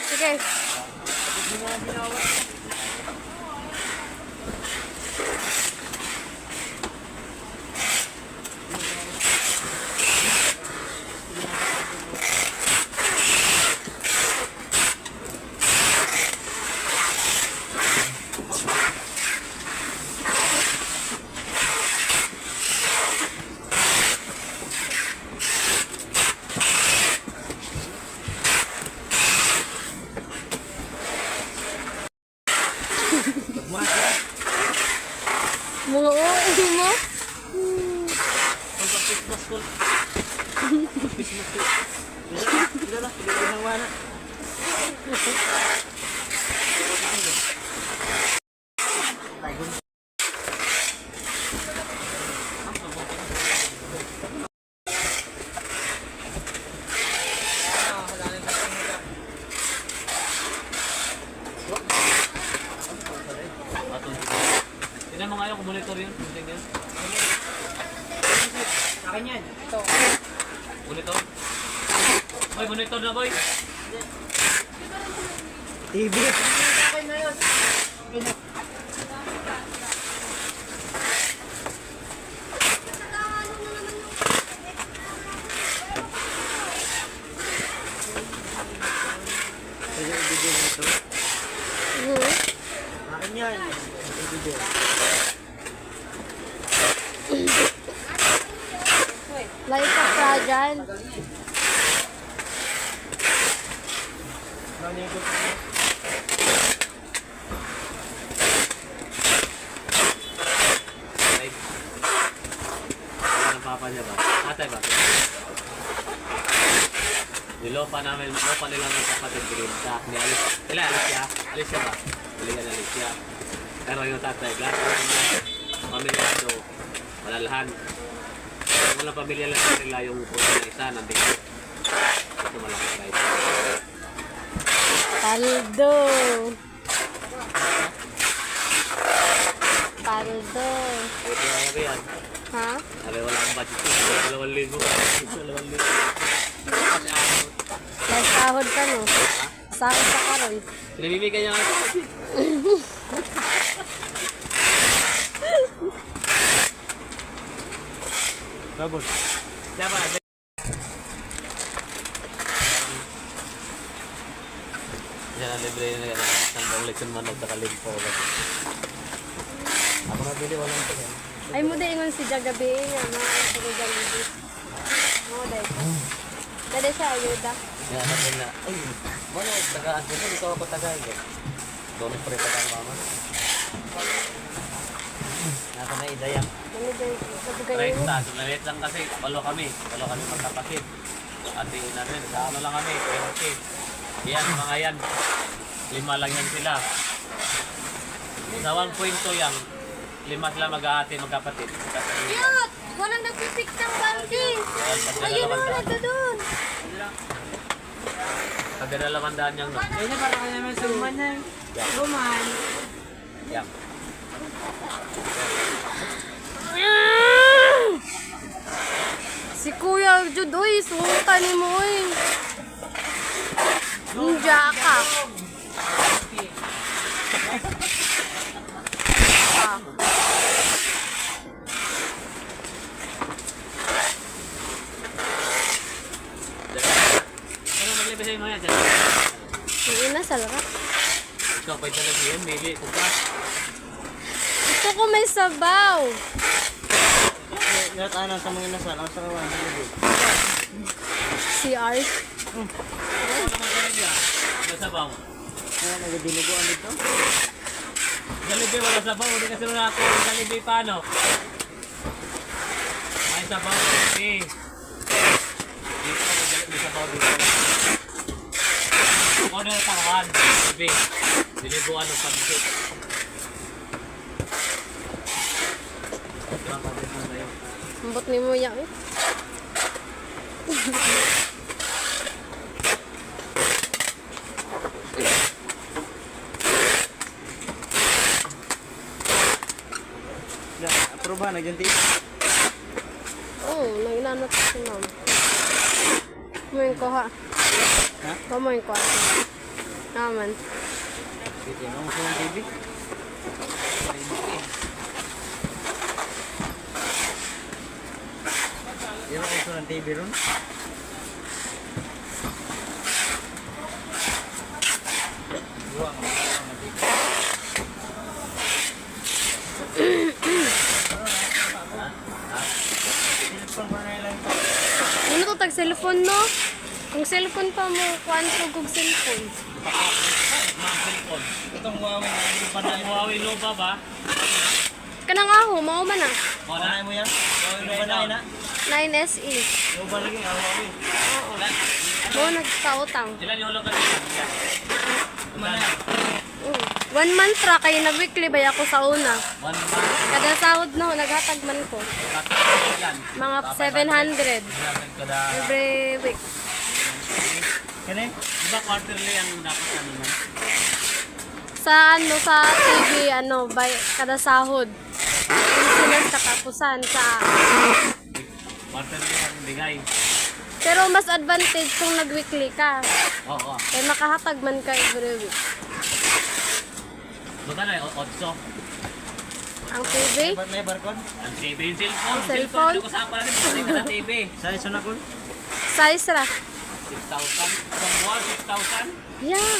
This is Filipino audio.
Sige. Mga OA mo? Tignan mo nga yung monitor yun. Tignan. Akin yan. Ito. Monitor? Boy, monitor na boy. TV. Akin na yun. Pwede i-video mo ito. Akin yan. I-video. Like a fragile. Nanigot mo. Ay. Ano ang papa niya ba? Atay ba? Nilopa namin, lopa nila ng kapatid green sa ni Alice. Sila, Alicia. Alicia ba? Biligan na Alicia. Pero yung tatay, lahat ng pamilya ito, malalahan. Walang pamilya lang nila yung puso na isa, nandito. Ito malaki guys. Paldo. Paldo. Ito yung yan. Ha? Sabi wala akong budget ko. 2,000. 2,000. May sahod ka no? Sahod ka karon. Pinabibigyan niya nga ito. Babos. Siya ba? Siya na libre na yan. Hanggang leksyon man at nakalimpo. Ako nabili, walang ito. Ay mo din ingon si Jagabi nga na sa Jollibee. Mo dai. Dali siya ayuda. Yan natin na. Ay, wala. Tagaan ko. Ito ako tagaan. Doon pre tagaan mama. Nasa na idayang. Ano dai sa bugay Right, mo? taas. Maliit lang kasi. Walo kami magkapatid. Ate natin. Sa ano lang kami. 20. Yan, mga yan. 5 lang yan sila. Sa 1.2 yan. 5 sila mag-aate, magkapatid. Cute! Walang nagpipik ng banking. Ayun na nito doon. Pagdadalawandaan niyang no. Kaya para ka naman suman na. Suman. Yan. Si Kuya Jud, uy, sultan ni mo, uy. Ninja ka. Ah. Ano maglibay sa'yo mga yan? Yung ina, salak. Ikaw pa'y talaga yun, mili. Kuka. Gusto ko may sabaw. Ngayon tayo sa mga inasal. Ang sarawan. CR. Ano naman kayo niya? Wala sabaw. Kaya nagadinuguan dito. Jollibee wala sabaw. Hindi kasi nung ako. Jollibee paano? May sabaw. Okay. Dito may sabaw dito. Kung ano yung tangan. Jollibee. Dinibuan ng pansit. Ito ang pagkakas na sa'yo. Ambot ni mo yan, eh. Approve ba? Nagyanti? Oo, naglanat si ma'am. Kumain ko ha. Ha? Kumain ko ha. Naman. Sige, ano gusto ng TV? Yan ang gusto ng TV ron. Buwang ang TV. Cellphone pa na lang. Ano to tag cellphone no? Kung cellphone pa mo, kuan ko kog cellphone. Mga cellphone. Itong Huawei na hindi pa na Ang Huawei Nova ba? Kanang aho, mao man na. Panay mo yan? Huawei ba na na? 9SE. Yung ba lagi ang Huawei? Oo. Mo nagkautang. Ilan yung hulog ka nila? Manay. 1 month ra kay nag-weekly bay ako sa una. 1 month. Kada sahod no, naghatag man ko. Yan. Mga 700 Kada... every week. Kani? Di ba quarterly ang dapat ano man? Sa ano sa TV ano bay kada sahod. Sinas katapusan sa Quarterly ang bigay. pero mas advantage kung nag-weekly ka. Oo. Kaya makahatag man ka every week. Buta na yung 8. Ang TV, Ba't may barcode? Ang TV yung cellphone. Ang cellphone? Hindi ko saan pala rin. Pwede ka sa TV. Sa iso na ko? size ra. 6,000. Isang buwan, 6,000. Yeah.